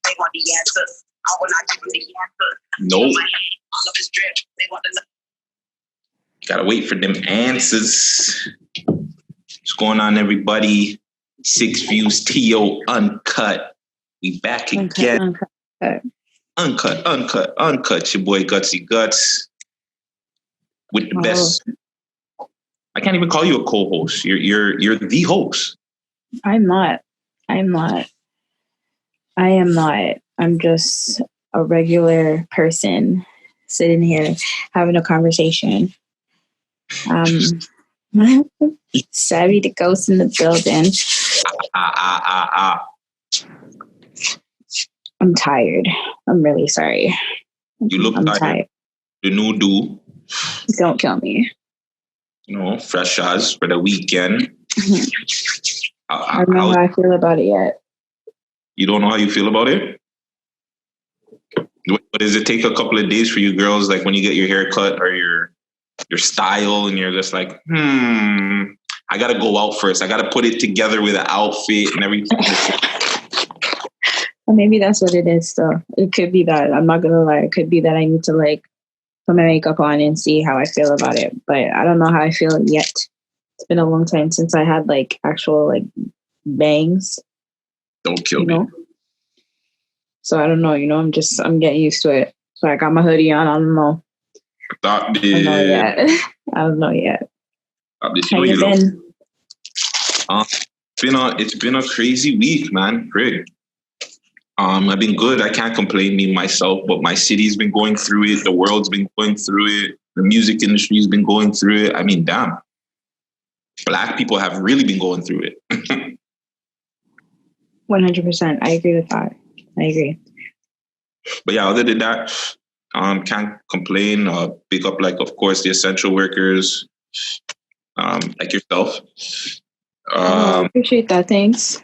They want the answers. I will not give them the answers. Nope. All of his drip. They want to know. Gotta wait for them answers. What's going on, everybody? 6 Views TO Uncut. We back again. Uncut. Your boy Gutsy Guttz with the best. I can't even call you a co-host. You're the host. I'm not. I'm just a regular person sitting here having a conversation. Savy the ghost in the building. I'm tired. I'm really sorry. You look tired. The new do. Don't kill me. You know, fresh as for the weekend. I don't know how I feel about it yet. You don't know how you feel about it? What does it take a couple of days for you girls, like when you get your hair cut or your style and you're just like, I gotta go out first. I gotta put it together with an outfit and everything. Well, maybe that's what it is though. It could be that. I'm not gonna lie. It could be that I need to like put my makeup on and see how I feel about it. But I don't know how I feel yet. It's been a long time since I had like actual like bangs. Don't kill me. So I don't know, I'm getting used to it. So I got my hoodie on. I don't know. I don't know yet. How you been? It's been a crazy week, man. Great. I've been good. I can't complain me myself, but my city's been going through it. The world's been going through it. The music industry's been going through it. I mean, damn. Black people have really been going through it. 100%. I agree with that. I agree. But yeah, other than that, can't complain. Pick up, like, of course, the essential workers, like yourself. I appreciate that. Thanks.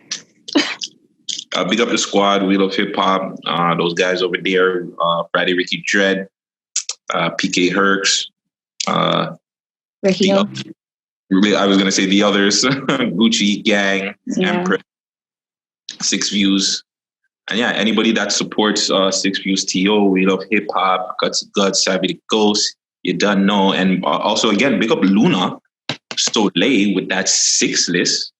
Big up the squad, Wheel of Hip Hop, those guys over there, Friday Ricky Dred, PK Herx, Ricky. I was gonna say the others, Gucci Gang, Empress, 6 Views. And yeah, anybody that supports 6 Views TO, We Love Hip Hop, Guts, Savy the Ghost, you done know. And also, again, big up Luna, so late with that 6 list,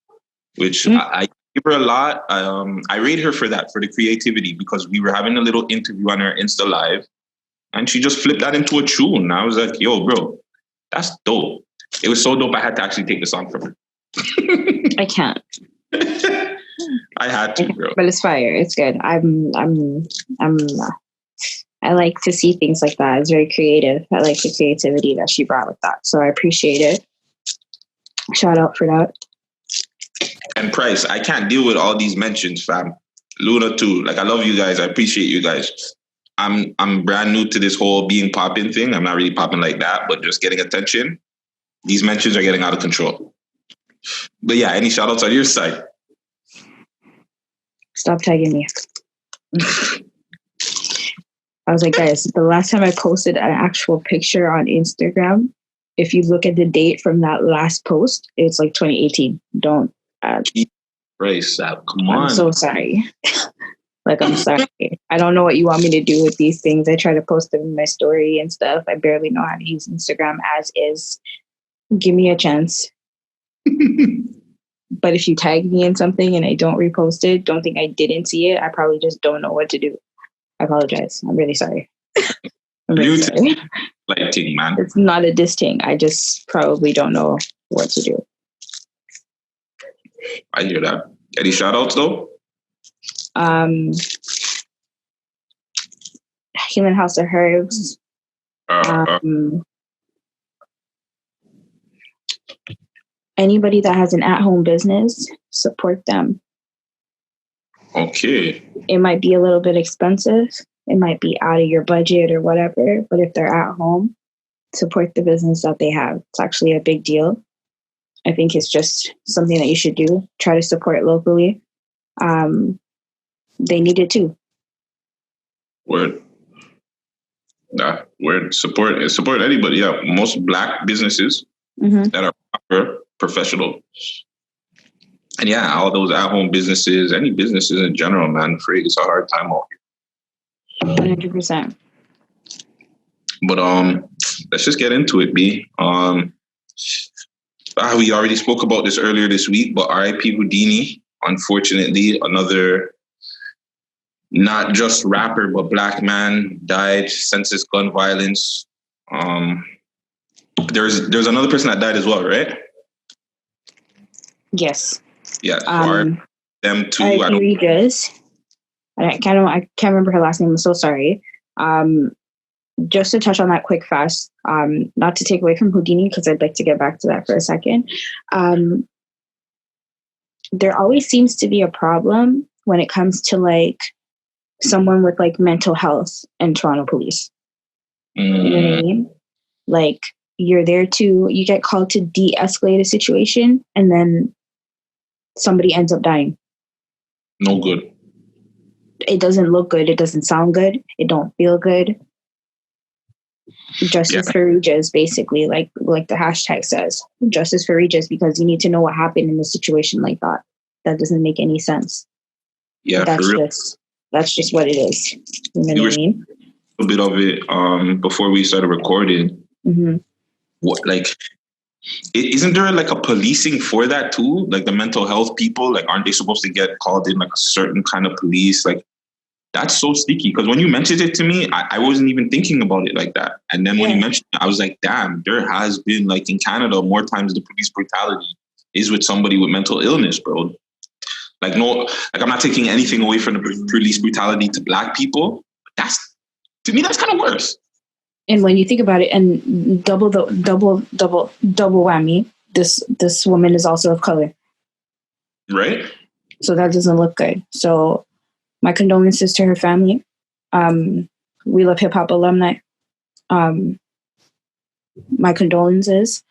which I give her a lot. I rate her for that, for the creativity, because we were having a little interview on her Insta Live, and she just flipped that into a tune. I was like, yo, bro, that's dope. It was so dope, I had to actually take the song from her. I can't. I had to, bro. But it's fire. It's good. I like to see things like that. It's very creative. I like the creativity that she brought with that. So I appreciate it. Shout out for that. And Price, I can't deal with all these mentions, fam. Luna too. Like, I love you guys. I appreciate you guys. I'm brand new to this whole being popping thing. I'm not really popping like that, but just getting attention. These mentions are getting out of control. But yeah, any shout outs on your side? Stop tagging me. I was like, guys, the last time I posted an actual picture on Instagram, if you look at the date from that last post, it's like 2018. Don't. Race, come on. I'm so sorry. Like, I'm sorry. I don't know what you want me to do with these things. I try to post them in my story and stuff. I barely know how to use Instagram as is. Give me a chance. But if you tag me in something and I don't repost it, don't think I didn't see it. I probably just don't know what to do. I apologize. I'm really sorry. Sorry. Lighting, man. It's not a diss thing. I just probably don't know what to do. I hear that. Any shout outs though? Human House of Herbs. Anybody that has an at-home business, support them. Okay. It might be a little bit expensive. It might be out of your budget or whatever, but if they're at home, support the business that they have. It's actually a big deal. I think it's just something that you should do. Try to support locally. They need it too. Word. Word. Support anybody. Yeah, most Black businesses that are proper, professional. And yeah, all those at-home businesses, any businesses in general, man, frig, it's a hard time out here. 100%. But let's just get into it, B. We already spoke about this earlier this week, but R.I.P. Houdini. Unfortunately, another not just rapper but black man died senseless gun violence. There's another person that died as well, right? Yes. Yeah. So them two. I can't remember her last name. I'm so sorry. Just to touch on that quick fast, not to take away from Houdini, because I'd like to get back to that for a second. There always seems to be a problem when it comes to like someone with like mental health in Toronto police. You know what I mean? Like you get called to de-escalate a situation, and then somebody ends up dying. No good. It doesn't look good. It doesn't sound good. It don't feel good. Justice for Regis, basically, like the hashtag says. Justice for Regis, because you need to know what happened in a situation like that. That doesn't make any sense. Yeah, that's just what it is. You know what I mean? A bit of it before we started recording. Mm-hmm. Isn't there like a policing for that too? Like the mental health people, like aren't they supposed to get called in like a certain kind of police? Like that's so sticky, because when you mentioned it to me, I wasn't even thinking about it like that. And then when you mentioned it, I was like, damn, there has been like in Canada more times the police brutality is with somebody with mental illness, bro. Like I'm not taking anything away from the police brutality to black people. To me, that's kind of worse. And when you think about it, and double whammy, this woman is also of color. Right. So that doesn't look good. So my condolences to her family. We Love Hip Hop alumni. My condolences.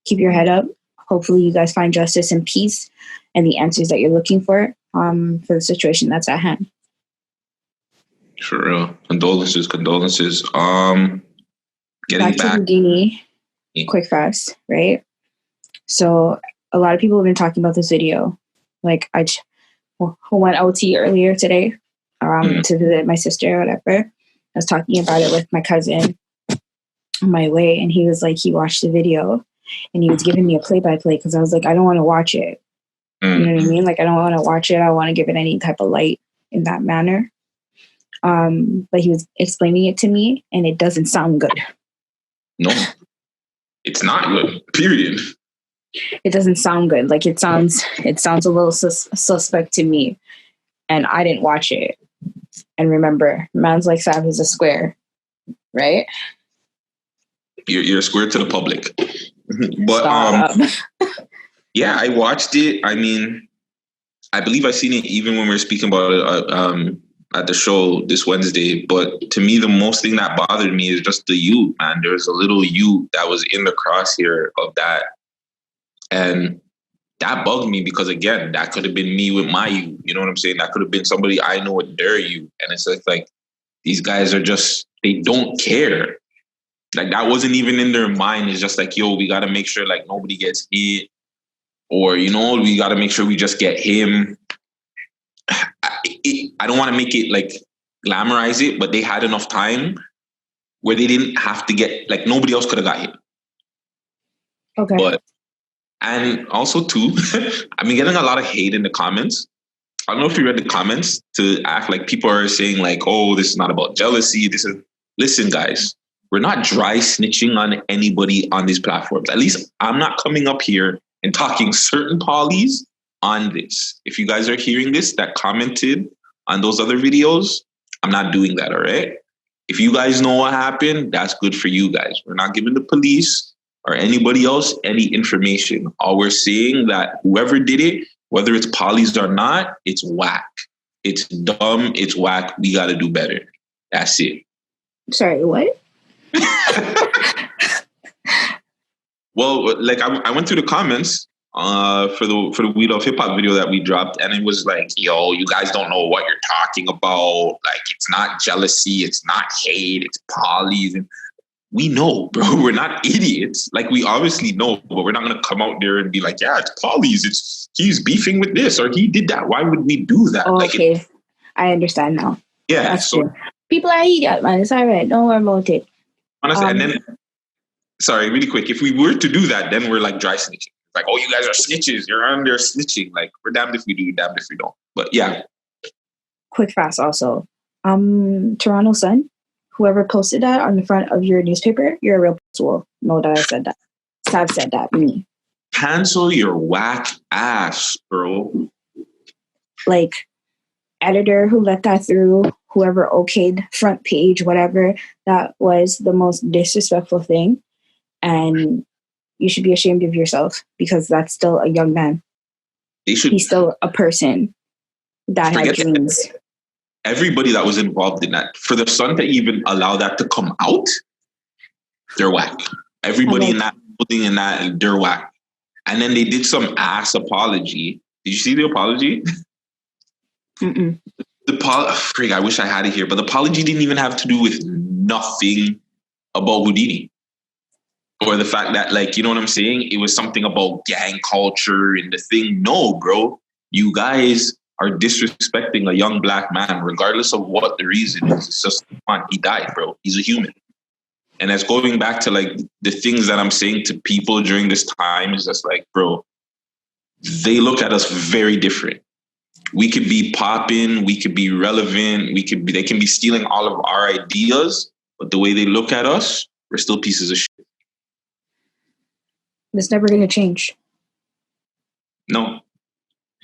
Keep your head up. Hopefully you guys find justice and peace and the answers that you're looking for the situation that's at hand. For real. Condolences. Back to Houdini, quick fast, right? So a lot of people have been talking about this video. Like I went OT earlier today to visit my sister or whatever. I was talking about it with my cousin on my way, and he was like, he watched the video and he was giving me a play-by-play because I was like, I don't want to watch it. You know what I mean? Like, I don't want to watch it. I want to give it any type of light in that manner. But he was explaining it to me, and it doesn't sound good. No, it's not good. Period. It doesn't sound good. Like it sounds a little suspect to me, and I didn't watch it. And remember, man's like Sav is a square, right? You're a square to the public. But yeah, I watched it. I mean, I believe I seen it even when we were speaking about it at the show this Wednesday. But to me, the most thing that bothered me is just the youth, man. There's a little youth that was in the crosshair of that. And that bugged me because, again, that could have been me with my youth. You know what I'm saying? That could have been somebody I know with their youth. And it's just like, these guys are just, they don't care. Like, that wasn't even in their mind. It's just like, yo, we got to make sure, like, nobody gets hit. Or, you know, we got to make sure we just get him. I don't want to make it, like, glamorize it, but they had enough time where they didn't have to get, like, nobody else could have got hit. Okay. And also, too, I've been getting a lot of hate in the comments. I don't know if you read the comments to act like people are saying, like, oh, this is not about jealousy. Listen, guys, we're not dry snitching on anybody on these platforms. At least I'm not coming up here and talking certain polys on this. If you guys are hearing this that commented on those other videos, I'm not doing that, all right? If you guys know what happened, that's good for you guys. We're not giving the police or anybody else any information. All we're saying that whoever did it, whether it's polys or not, it's whack. It's dumb. It's whack. We got to do better. That's it. Sorry, what? Well, like I went through the comments for the We Love Hip Hop video that we dropped, and it was like, yo, you guys don't know what you're talking about. Like, it's not jealousy, it's not hate, it's polys. And we know, bro. We're not idiots. Like, we obviously know, but we're not going to come out there and be like, yeah, it's Polly's. He's beefing with this or he did that. Why would we do that? Oh, okay. I understand now. Yeah. That's true. People are idiot, man. It's all right. Don't worry about it. Honestly, and then, sorry, really quick. If we were to do that, then we're like dry snitching. Like, oh, you guys are snitches. You're on there snitching. Like, we're damned if we do, damned if we don't. But yeah. Quick fast also. Toronto Sun, whoever posted that on the front of your newspaper, you're a real tool. Know that I said that. Sav said that, me. Cancel your whack ass, bro. Like, editor who let that through, whoever okayed front page, whatever, that was the most disrespectful thing. And you should be ashamed of yourself because that's still a young man. He's still a person that had dreams. Everybody that was involved in that, for the Sun to even allow that to come out, they're whack. Everybody in that building in that, they're whack. And then they did some ass apology. Did you see the apology? Mm-mm. I wish I had it here, but the apology didn't even have to do with nothing about Houdini. Or the fact that, like, you know what I'm saying? It was something about gang culture and the thing. No, bro. You guys are disrespecting a young black man, regardless of what the reason is. It's just, fun. He died, bro. He's a human. And that's going back to, like, the things that I'm saying to people during this time is just like, bro, they look at us very different. We could be popping, we could be relevant, they can be stealing all of our ideas, but the way they look at us, we're still pieces of shit. It's never going to change. No.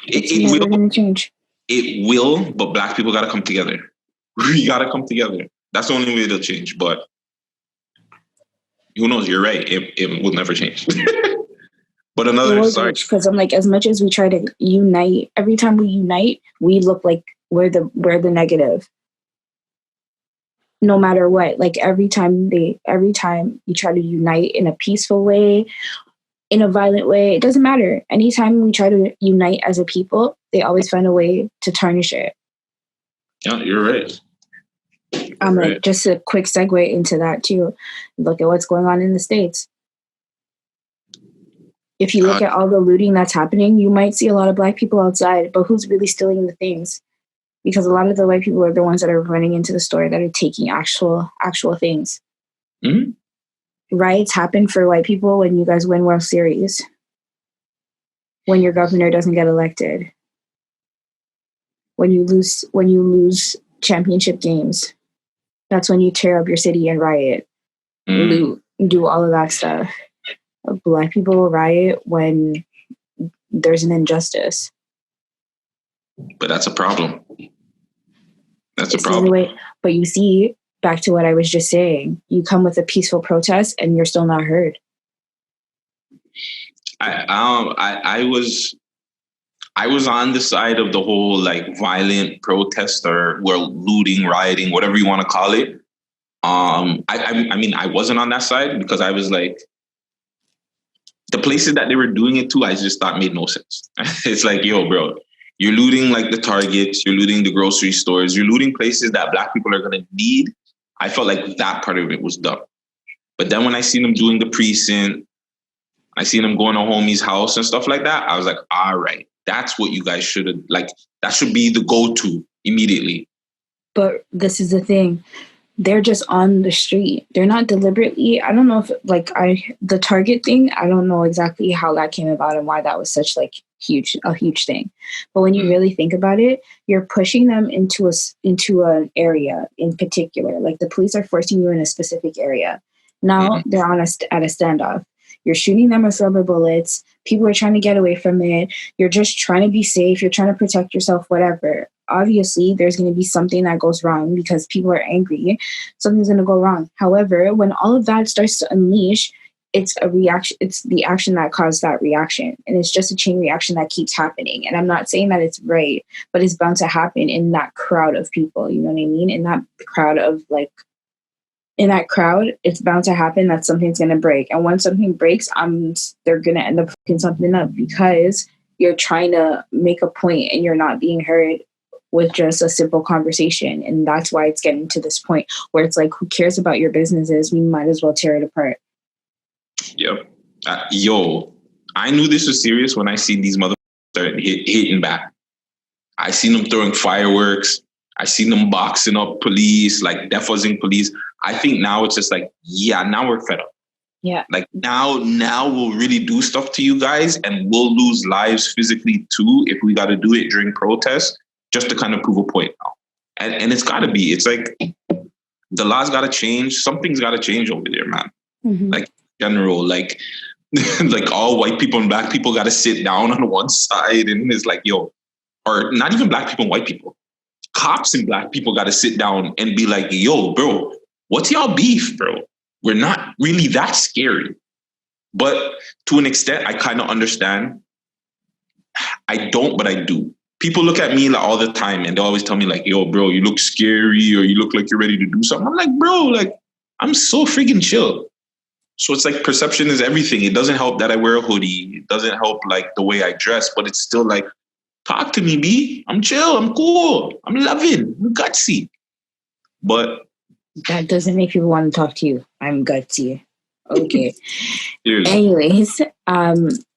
It's never going to change. It will, but black people got to come together. We got to come together. That's the only way it'll change. But who knows? You're right. It will never change. But sorry. Because I'm like, as much as we try to unite, every time we unite, we look like we're the negative. No matter what. Like every time you try to unite in a peaceful way, in a violent way, it doesn't matter. Anytime we try to unite as a people, they always find a way to tarnish it. Yeah, you're right. Like, just a quick segue into that too. Look at what's going on in the States. If you look at all the looting that's happening, you might see a lot of black people outside, but who's really stealing the things? Because a lot of the white people are the ones that are running into the store that are taking actual things. Mm-hmm. Riots happen for white people when you guys win World Series, when your governor doesn't get elected, when you lose championship games. That's when you tear up your city and riot, loot, do all of that stuff. Black people riot when there's an injustice. But that's a problem. That's a problem. But you see, back to what I was just saying, you come with a peaceful protest and you're still not heard. I was on the side of the whole like violent protest or looting, rioting, whatever you want to call it. I mean, I wasn't on that side because I was like, the places that they were doing it to, I just thought made no sense. It's like, yo, bro, you're looting like the Targets, you're looting the grocery stores, you're looting places that black people are going to need. I felt like that part of it was dumb. But then when I seen them doing the precinct, I seen them going to homie's house and stuff like that, I was like, all right, that's what you guys should have, like, that should be the go-to immediately. But this is the thing. They're just on the street. They're not deliberately. I don't know if the Target thing, I don't know exactly how that came about and why that was such like a huge thing. But when you really think about it, you're pushing them into an area in particular. Like the police are forcing you in a specific area. Now they're at a standoff. You're shooting them with rubber bullets. People are trying to get away from it. You're just trying to be safe. You're trying to protect yourself, whatever. Obviously, there's going to be something that goes wrong because people are angry. Something's going to go wrong. However, when all of that starts to unleash, it's a reaction. It's the action that caused that reaction. And it's just a chain reaction that keeps happening. And I'm not saying that it's right, but it's bound to happen in that crowd of people. You know what I mean? In that crowd, it's bound to happen that something's going to break. And when something breaks, they're going to end up fucking something up because you're trying to make a point and you're not being heard with just a simple conversation. And that's why it's getting to this point where it's like, who cares about your businesses? We might as well tear it apart. Yep. Yo, I knew this was serious when I seen these motherfuckers start hitting back. I seen them throwing fireworks. I seen them boxing up police, like defuzzing police. I think now it's just like, yeah, now we're fed up. Yeah. Like now we'll really do stuff to you guys, and we'll lose lives physically too if we got to do it during protests just to kind of prove a point now. And it's got to be. It's like the laws got to change. Something's got to change over there, man. Mm-hmm. Like general, like like all white people and black people got to sit down on one side, and it's like, yo, or not even black people and white people. Cops and black people got to sit down and be like, yo, bro, what's y'all beef, bro? We're not really that scary. But to an extent, I kind of understand. I don't, but I do. People look at me like all the time and they always tell me like, yo, bro, you look scary, or you look like you're ready to do something. I'm like, bro, like, I'm so freaking chill. So it's like perception is everything. It doesn't help that I wear a hoodie. It doesn't help like the way I dress, but it's still like, talk to me, B. I'm chill. I'm cool. I'm loving. I'm gutsy. But that doesn't make people want to talk to you. I'm gutsy. Okay. Seriously. Anyways,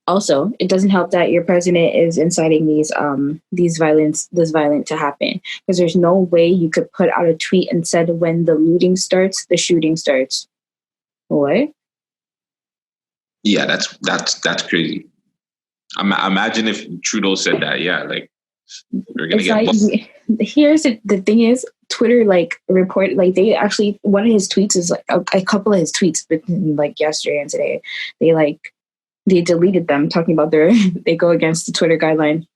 also, it doesn't help that your president is inciting this violence to happen, because there's no way you could put out a tweet and said when the looting starts, the shooting starts. What? Yeah, that's crazy. Imagine if Trudeau said that. Yeah, like we're gonna get. Here's the thing is, Twitter report they actually, one of his tweets is a couple of his tweets, but yesterday and today they deleted them, talking about they go against the Twitter guideline.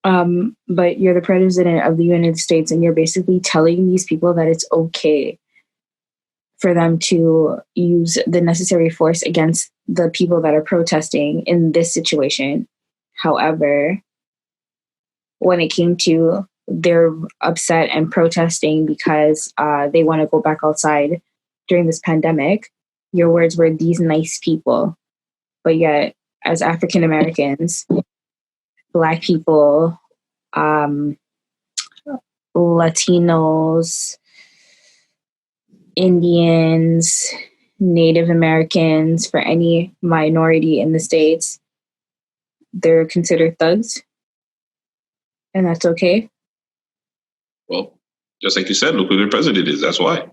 But you're the president of the United States, and you're basically telling these people that it's okay for them to use the necessary force against the people that are protesting in this situation. However, when it came to they're upset and protesting because they want to go back outside during this pandemic, your words were these nice people. But yet, as African Americans, Black people, Latinos, Indians, Native Americans, for any minority in the States, they're considered thugs. And that's okay. Well, just like you said, look who their president is. That's why.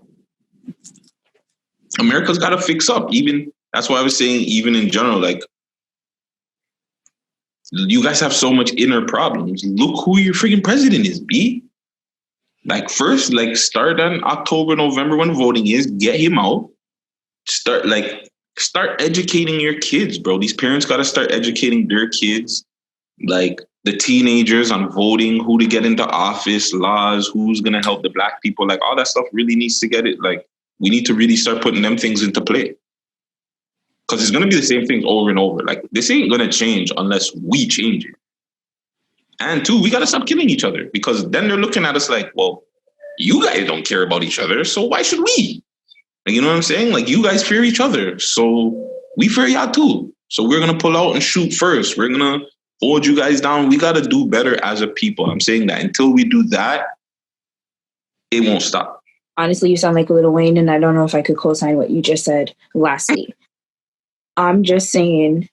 America's got to fix up. Even that's why I was saying, even in general, like, you guys have so much inner problems. Look who your freaking president is, B. Like, first, start on October, November when voting is. Get him out. Start educating your kids, bro. These parents got to start educating their kids, like the teenagers, on voting, who to get into office, laws, who's going to help the Black people. Like, all that stuff really needs to get it. Like, we need to really start putting them things into play. Because it's going to be the same things over and over. Like, this ain't going to change unless we change it. And two, we got to stop killing each other, because then they're looking at us like, well, you guys don't care about each other, so why should we? Like, you know what I'm saying? Like, you guys fear each other, so we fear y'all too. So we're going to pull out and shoot first. We're going to hold you guys down. We got to do better as a people. I'm saying that until we do that, it won't stop. Honestly, you sound like Lil Wayne, and I don't know if I could co-sign what you just said lastly. I'm just saying,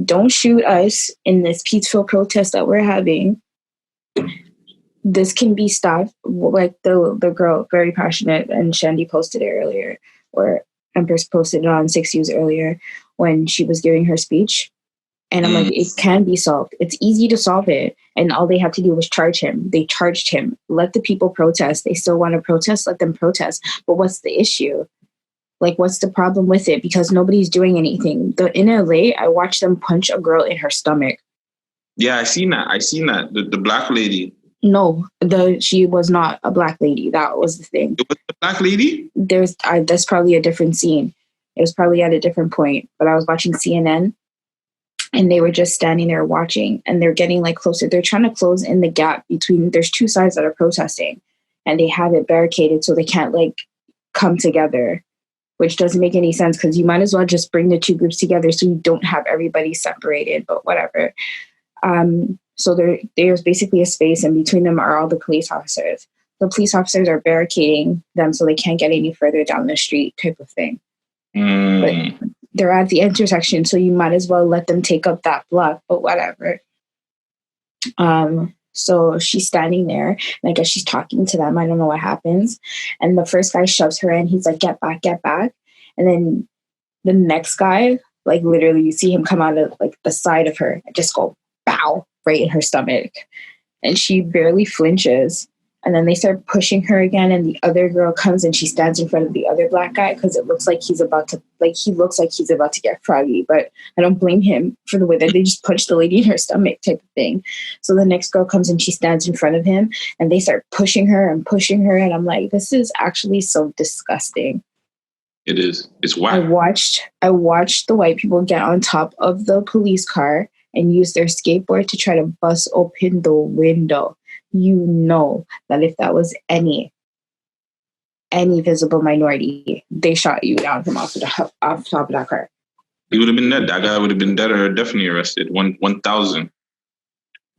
don't shoot us in this peaceful protest that we're having. This can be stopped. Like the girl, very passionate, and Shandy posted it earlier, or Empress posted it on 6 News earlier when she was giving her speech. And I'm like, it can be solved. It's easy to solve it. And all they had to do was charge him. They charged him. Let the people protest. They still want to protest. Let them protest. But what's the issue? Like, what's the problem with it? Because nobody's doing anything. In LA, I watched them punch a girl in her stomach. Yeah, I seen that. The Black lady. No, she was not a Black lady. That was the thing. It was the Black lady? That's probably a different scene. It was probably at a different point. But I was watching CNN, and they were just standing there watching, and they're getting closer. They're trying to close in the gap between, there's two sides that are protesting, and they have it barricaded so they can't come together, which doesn't make any sense, because you might as well just bring the two groups together so you don't have everybody separated, but whatever. So there's basically a space, and between them are all the police officers. The police officers are barricading them so they can't get any further down the street, type of thing. But they're at the intersection, so you might as well let them take up that block, but whatever. So she's standing there, and I guess she's talking to them. I don't know what happens. And the first guy shoves her in. He's like, get back, get back. And then the next guy, like literally you see him come out of like the side of her and just go bow right in her stomach. And she barely flinches. And then they start pushing her again, and the other girl comes and she stands in front of the other black guy because it looks like he looks like he's about to get froggy. But I don't blame him for the way that they just punched the lady in her stomach, type of thing. So the next girl comes and she stands in front of him, and they start pushing her, and I'm like, this is actually so disgusting. It is. It's wild. I watched the white people get on top of the police car and use their skateboard to try to bust open the window. You know that if that was any visible minority, they shot you down from off top of that car. He would have been dead. That guy would have been dead or definitely arrested. 1,000.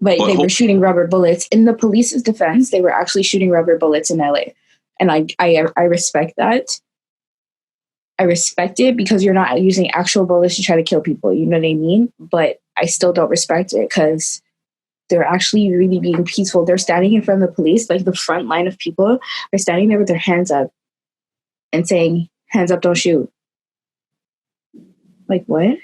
But they were shooting rubber bullets. In the police's defense, they were actually shooting rubber bullets in LA. And I respect that. I respect it because you're not using actual bullets to try to kill people. You know what I mean? But I still don't respect it because they're actually really being peaceful. They're standing in front of the police, like the front line of people are standing there with their hands up and saying, hands up, don't shoot. Like, what?